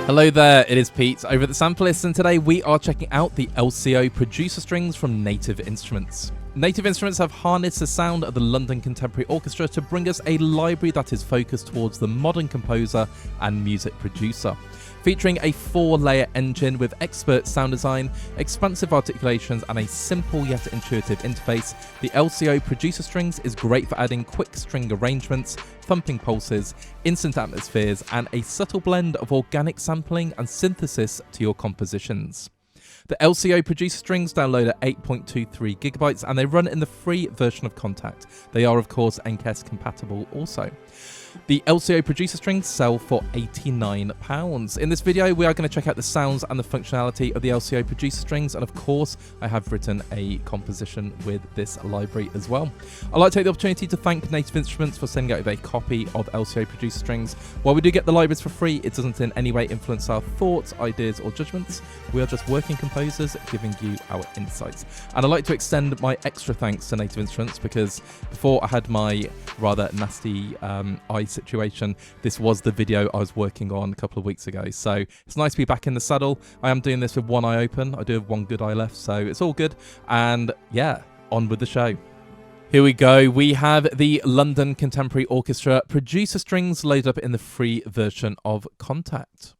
Hello there, it is Pete over at the Sampleist, and today we are checking out the LCO Producer Strings from Native Instruments. Native Instruments have harnessed the sound of the London Contemporary Orchestra to bring us a library that is focused towards the modern composer and music producer. Featuring a 4-layer engine with expert sound design, expansive articulations, and a simple yet intuitive interface, the LCO Producer Strings is great for adding quick string arrangements, thumping pulses, instant atmospheres, and a subtle blend of organic sampling and synthesis to your compositions. The LCO Producer Strings download at 8.23 gigabytes and they run in the free version of Kontakt. They are of course NCS compatible also. The LCO Producer Strings sell for £89. In this video we are going to check out the sounds and the functionality of the LCO Producer Strings, and of course I have written a composition with this library as well. I'd like to take the opportunity to thank Native Instruments for sending out a copy of LCO Producer Strings. While we do get the libraries for free, it doesn't in any way influence our thoughts, ideas or judgments. We are just working composers giving you our insights. And I'd like to extend my extra thanks to Native Instruments because before I had my rather nasty eye situation, this was the video I was working on a couple of weeks ago. So it's nice to be back in the saddle. I am doing this with one eye open. I do have one good eye left, so it's all good. And yeah, on with the show. Here we go. We have the London Contemporary Orchestra Producer Strings loaded up in the free version of Kontakt.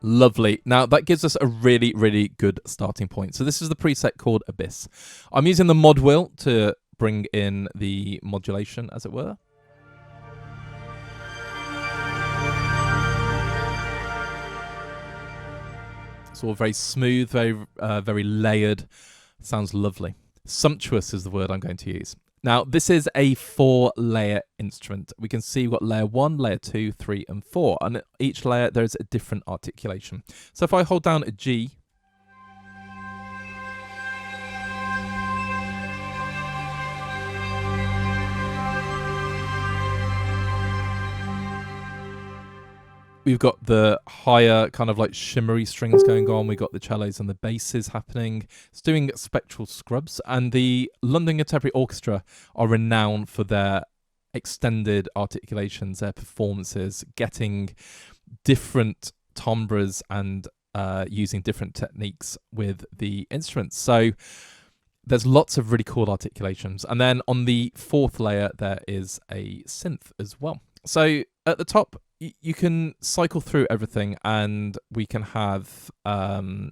Lovely. Now that gives us a really, really good starting point. So this is the preset called Abyss. I'm using the mod wheel to bring in the modulation, as it were. It's all very smooth, very layered. Sounds lovely. Sumptuous is the word I'm going to use. Now, this is a 4-layer instrument. We can see we've got layer 1, layer 2, 3, and 4. And each layer, there's a different articulation. So if I hold down a G, we've got the higher kind of like shimmery strings going on. We've got the cellos and the basses happening. It's doing spectral scrubs. And the London Contemporary Orchestra are renowned for their extended articulations, their performances, getting different timbres and using different techniques with the instruments. So there's lots of really cool articulations. And then on the 4th layer, there is a synth as well. So at the top, you can cycle through everything and we can have all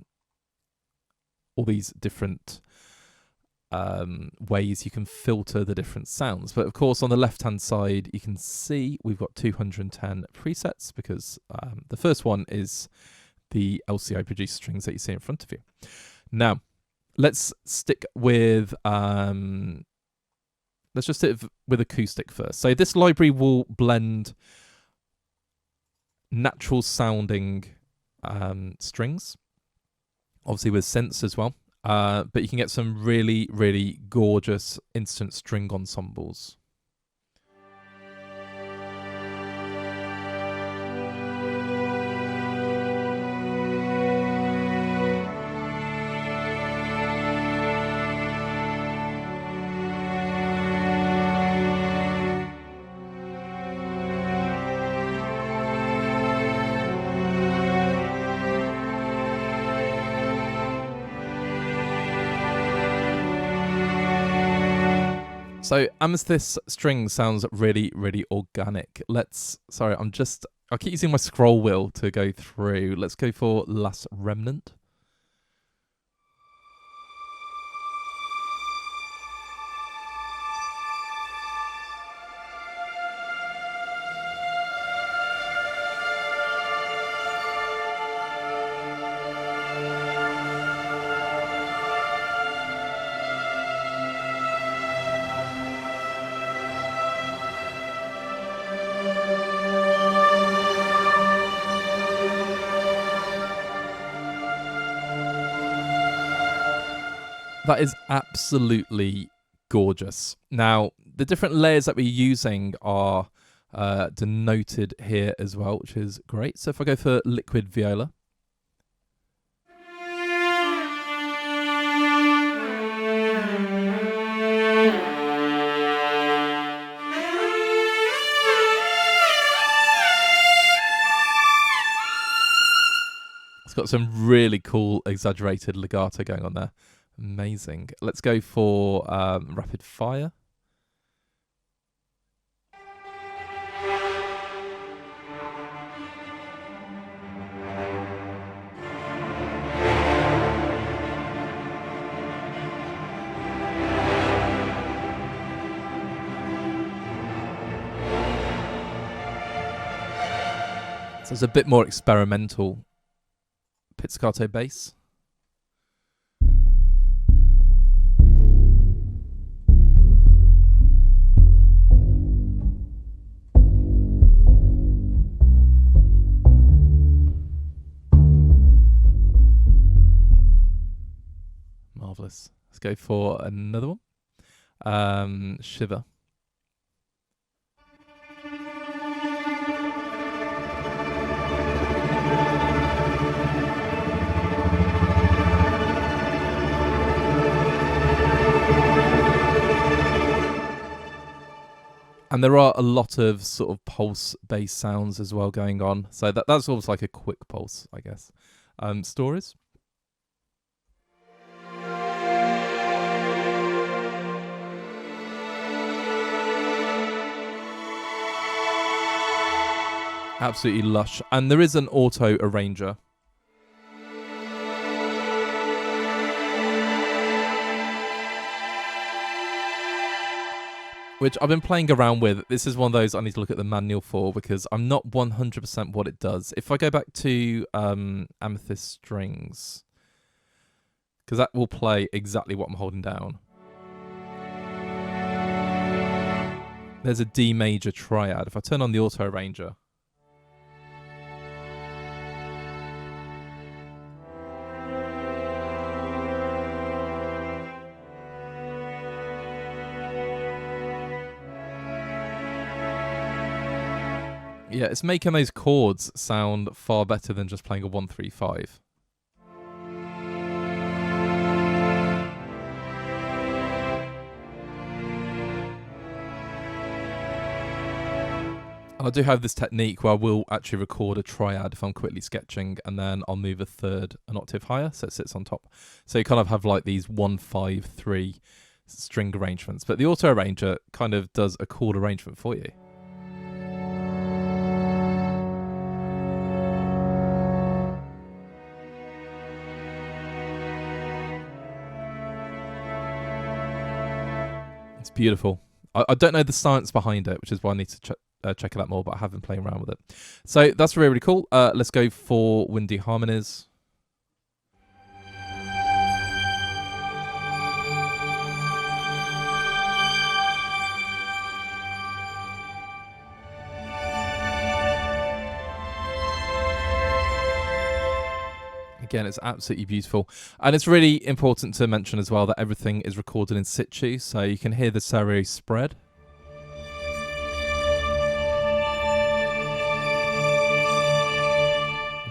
these different ways you can filter the different sounds. But of course, on the left-hand side, you can see we've got 210 presets because the first one is the LCO Producer Strings that you see in front of you. Now, let's stick with... let's just stick with acoustic first. So this library will blend natural sounding strings, obviously with synths as well, but you can get some really, really gorgeous instant string ensembles. So Amethyst string sounds really, really organic. I'll keep using my scroll wheel to go through. Let's go for Last Remnant. That is absolutely gorgeous. Now, the different layers that we're using are denoted here as well, which is great. So if I go for liquid viola, it's got some really cool exaggerated legato going on there. Amazing. Let's go for rapid fire. So it's a bit more experimental pizzicato bass. Marvelous. Let's go for another one. Shiver. And there are a lot of sort of pulse bass sounds as well going on. So that's almost like a quick pulse, I guess. Stories. Absolutely lush. And there is an auto arranger. Which I've been playing around with. This is one of those I need to look at the manual for because I'm not 100% what it does. If I go back to Amethyst Strings, because that will play exactly what I'm holding down. There's a D major triad. If I turn on the auto arranger, yeah, it's making those chords sound far better than just playing a 1-3-5. And I do have this technique where I will actually record a triad if I'm quickly sketching, and then I'll move a third an octave higher so it sits on top. So you kind of have like these 1-5-3 string arrangements. But the auto arranger kind of does a chord arrangement for you. It's beautiful. I don't know the science behind it, which is why I need to check it out more, but I have been playing around with it. So that's really, really cool. Let's go for windy harmonies. Again, it's absolutely beautiful. And it's really important to mention as well that everything is recorded in situ, so you can hear the stereo spread.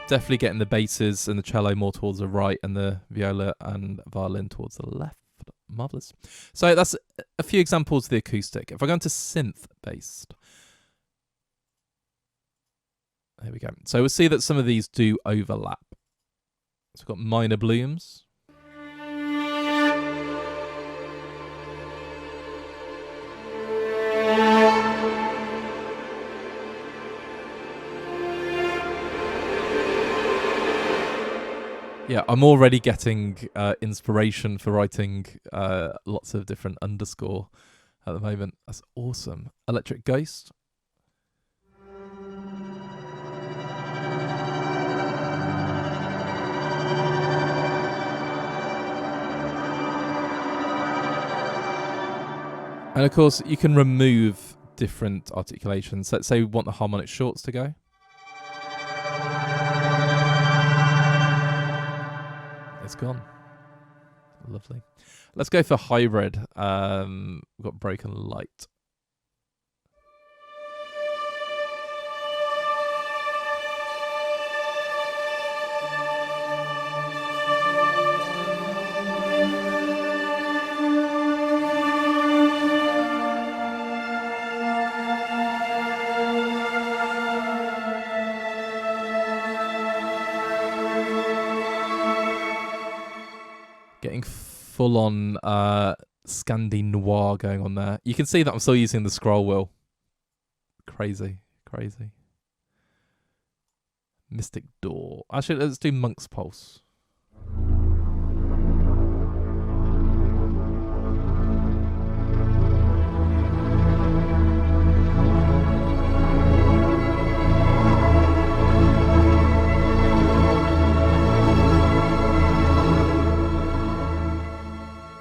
Definitely getting the basses and the cello more towards the right and the viola and violin towards the left. Marvellous. So that's a few examples of the acoustic. If I go into synth-based, there we go. So we'll see that some of these do overlap. So we've got minor blooms. Yeah, I'm already getting inspiration for writing lots of different underscore at the moment. That's awesome. Electric Ghost. And of course, you can remove different articulations. Let's say we want the harmonic shorts to go. It's gone. Lovely. Let's go for hybrid. We've got broken light. Getting full on Scandi noir going on there. You can see that I'm still using the scroll wheel. Crazy, crazy. Mystic Door. Actually, let's do Monk's Pulse.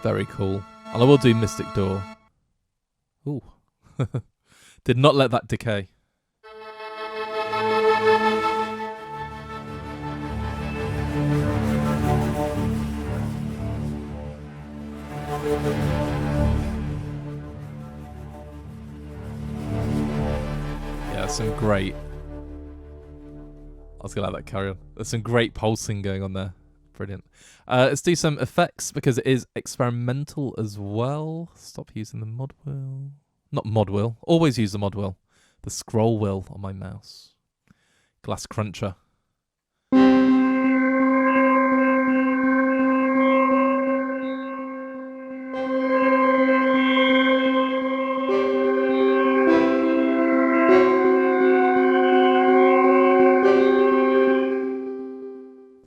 Very cool. And I will do Mystic Door. Ooh. Did not let that decay. Yeah, some great... I was going to let that carry on. There's some great pulsing going on there. Brilliant. Let's do some effects because it is experimental as well. Stop using the mod wheel. Not mod wheel. Always use the mod wheel. The scroll wheel on my mouse. Glass cruncher.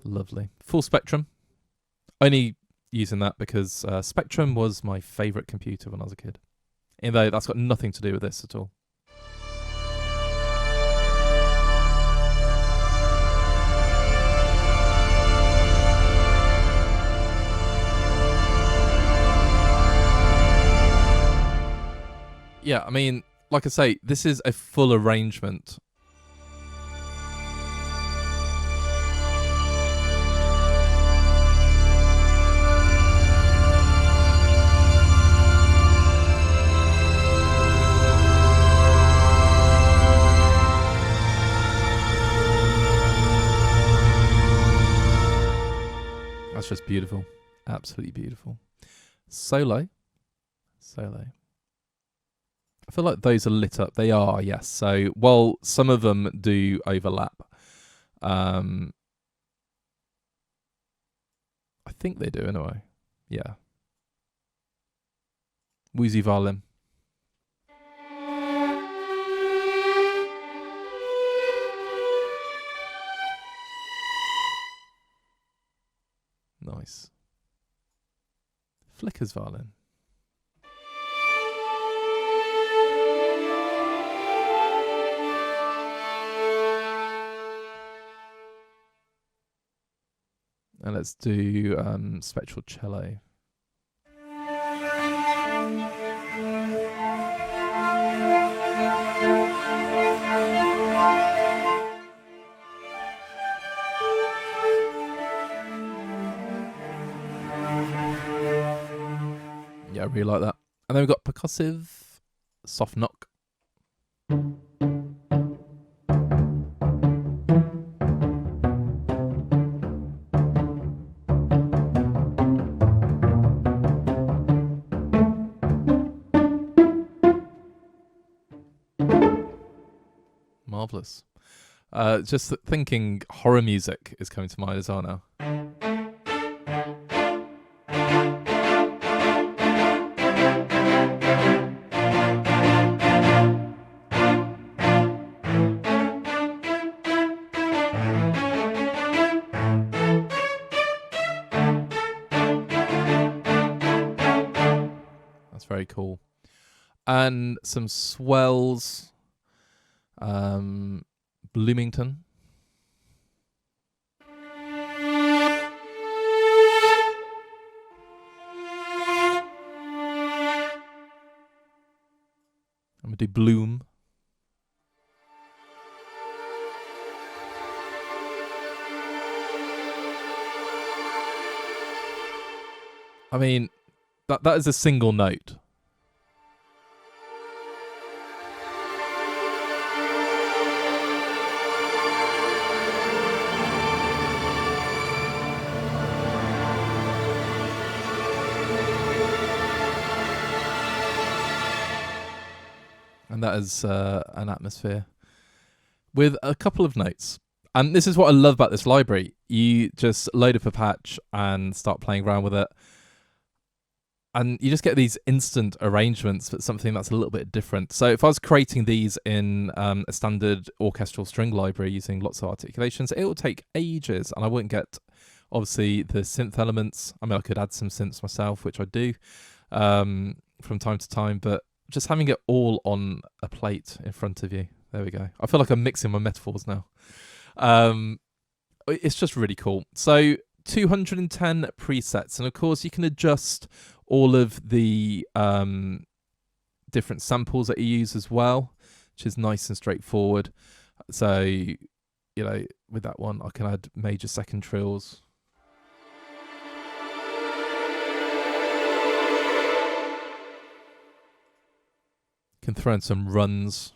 Lovely. Full Spectrum. Only using that because Spectrum was my favourite computer when I was a kid. Even though that's got nothing to do with this at all. Yeah, I mean, like I say, this is a full arrangement. That's just beautiful. Absolutely beautiful. Solo. I feel like those are lit up. They are, yes. So, while some of them do overlap, I think they do anyway. Yeah. Woozy violin. Nice. Flicker's violin. And let's do spectral cello. Yeah, I really like that. And then we've got percussive, soft knock. Marvellous. Just thinking horror music is coming to mind as well now. That's very cool. And some swells. Bloomington. I'm going to do Bloom. I mean, that is a single note. And that is an atmosphere with a couple of notes. And this is what I love about this library. You just load up a patch and start playing around with it. And you just get these instant arrangements for something that's a little bit different. So if I was creating these in a standard orchestral string library using lots of articulations, it will take ages and I wouldn't get, obviously, the synth elements. I mean, I could add some synths myself, which I do from time to time, but just having it all on a plate in front of you. There we go. I feel like I'm mixing my metaphors now. It's just really cool. So 210 presets, and of course you can adjust all of the different samples that you use as well, which is nice and straightforward. So, you know, with that one I can add major second trills. Can throw in some runs.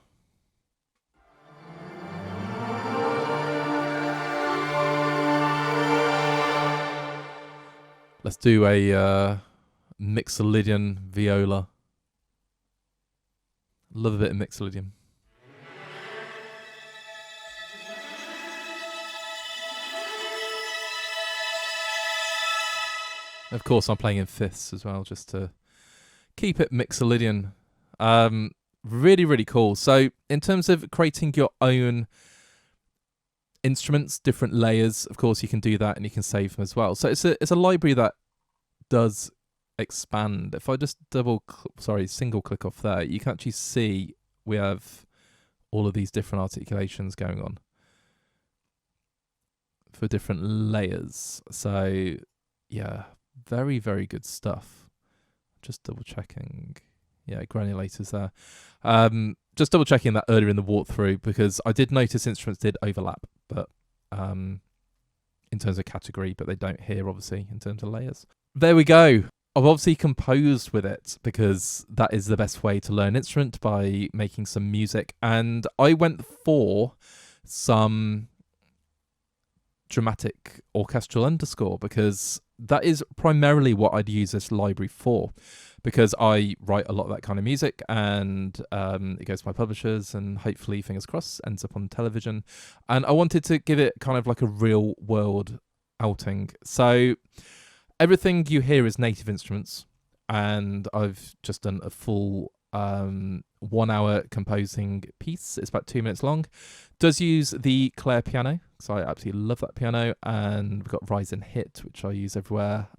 Let's do a Mixolydian viola. Love a bit of Mixolydian. Of course, I'm playing in fifths as well, just to keep it Mixolydian. Really, really cool. So in terms of creating your own instruments, different layers, of course you can do that and you can save them as well. So it's a library that does expand. If I just single click off there, you can actually see we have all of these different articulations going on for different layers. So yeah, very, very good stuff. Just double checking. Yeah, granulators there. Just double checking that earlier in the walkthrough, because I did notice instruments did overlap, but in terms of category, but they don't here, obviously, in terms of layers. There we go. I've obviously composed with it because that is the best way to learn an instrument, by making some music. And I went for some dramatic orchestral underscore, because that is primarily what I'd use this library for, because I write a lot of that kind of music, and it goes to my publishers and hopefully, fingers crossed, ends up on television. And I wanted to give it kind of like a real world outing. So everything you hear is native instruments, and I've just done a full 1 hour composing piece. It's about 2 minutes long. Does use the Claire piano, so I absolutely love that piano. And we've got Rise and Hit, which I use everywhere.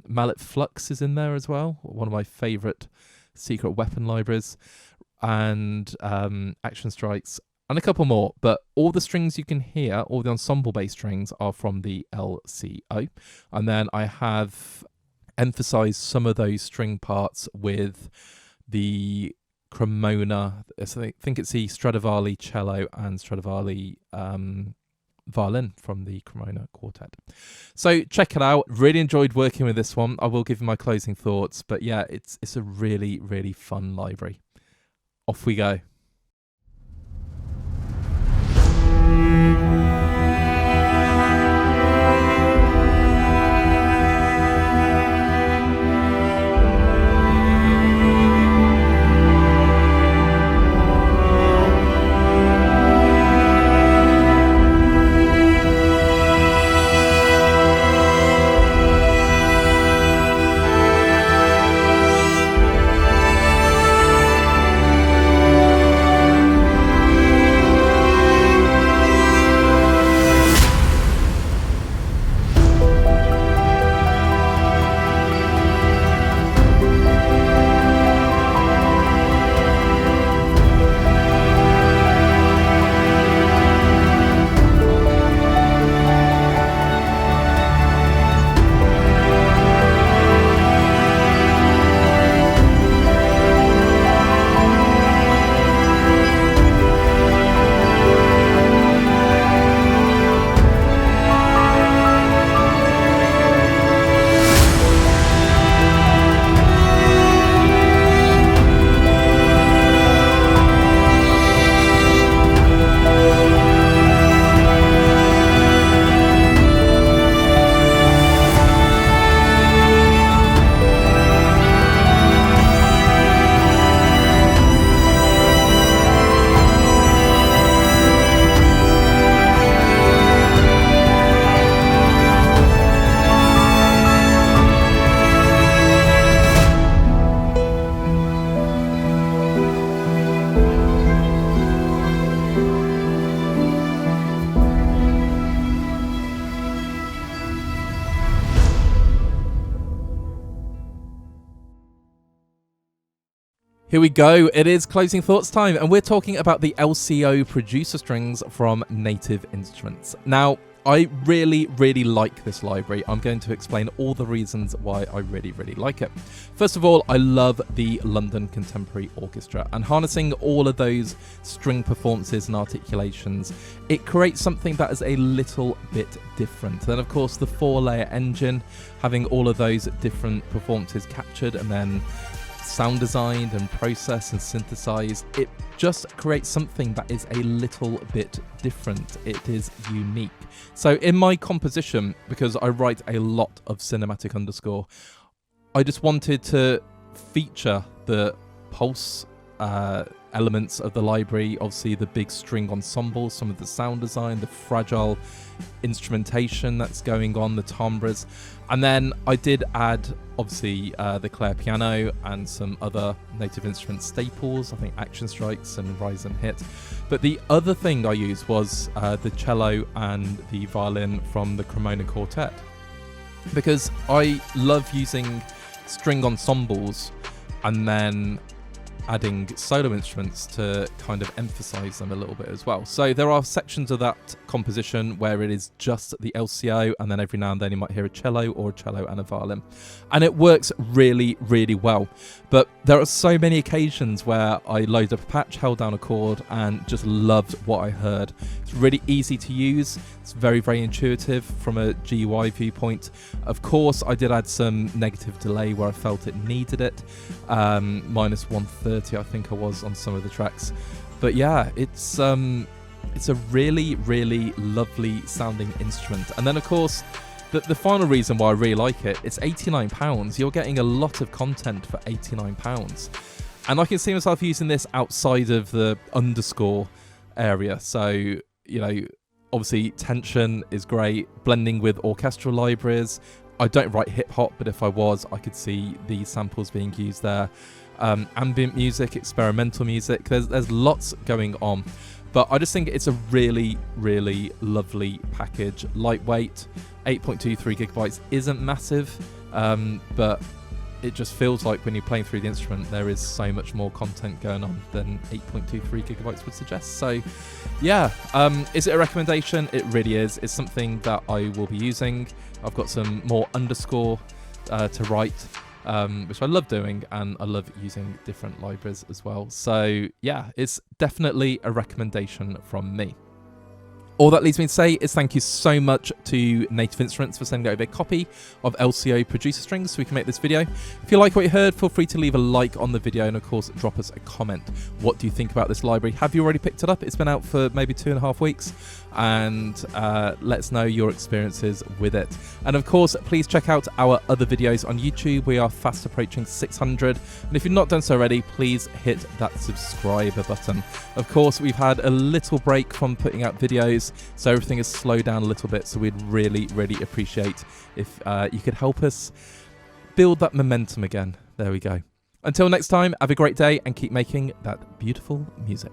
Mallet Flux is in there as well, one of my favourite secret weapon libraries. And Action Strikes, and a couple more. But all the strings you can hear, all the ensemble bass strings, are from the LCO. And then I have emphasised some of those string parts with the Cremona. So I think it's the Stradivari cello and Stradivari violin from the Cremona quartet. So check it out. Really enjoyed working with this one. I will give you my closing thoughts, but yeah, it's a really, really fun library. Off we go. Here we go, it is closing thoughts time, and we're talking about the LCO Producer Strings from Native Instruments. Now, I really like this library. I'm going to explain all the reasons why I really like it. First of all, I love the London Contemporary Orchestra, and harnessing all of those string performances and articulations, it creates something that is a little bit different. Then of course the 4-layer engine, having all of those different performances captured and then sound designed and processed and synthesized, it just creates something that is a little bit different. It is unique. So in my composition, because I write a lot of cinematic underscore, I just wanted to feature the pulse elements of the library, obviously the big string ensemble, some of the sound design, the fragile instrumentation that's going on, the timbres, and then I did add obviously the Clare piano and some other Native Instruments staples, I think Action Strikes and Rise and Hit. But the other thing I used was the cello and the violin from the Cremona Quartet, because I love using string ensembles and then adding solo instruments to kind of emphasize them a little bit as well. So there are sections of that composition where it is just the LCO, and then every now and then you might hear a cello or a cello and a violin, and it works really well. But there are so many occasions where I loaded up a patch, held down a chord, and just loved what I heard. It's really easy to use. It's very intuitive from a GUI viewpoint. Of course, I did add some negative delay where I felt it needed it. Minus 130, I think I was on some of the tracks. But yeah, it's a really lovely sounding instrument. And then of course, the final reason why I really like it, it's £89. You're getting a lot of content for £89. And I can see myself using this outside of the underscore area. So, you know, obviously tension is great, blending with orchestral libraries. I don't write hip hop, but if I was, I could see the samples being used there. Ambient music, experimental music, there's lots going on. But I just think it's a really lovely package. Lightweight, 8.23 gigabytes isn't massive, but it just feels like when you're playing through the instrument, there is so much more content going on than 8.23 gigabytes would suggest. So yeah, is it a recommendation? It really is. It's something that I will be using. I've got some more underscore to write, which I love doing, and I love using different libraries as well. So yeah, it's definitely a recommendation from me. All that leaves me to say is thank you so much to Native Instruments for sending over a copy of LCO Producer Strings so we can make this video. If you like what you heard, feel free to leave a like on the video, and of course drop us a comment. What do you think about this library? Have you already picked it up? It's been out for maybe 2.5 weeks, and let us know your experiences with it. And of course, please check out our other videos on YouTube. We are fast approaching 600, and if you've not done so already, please hit that subscribe button. Of course, we've had a little break from putting out videos, so everything has slowed down a little bit, so we'd really appreciate if you could help us build that momentum again. There we go. Until next time, have a great day and keep making that beautiful music.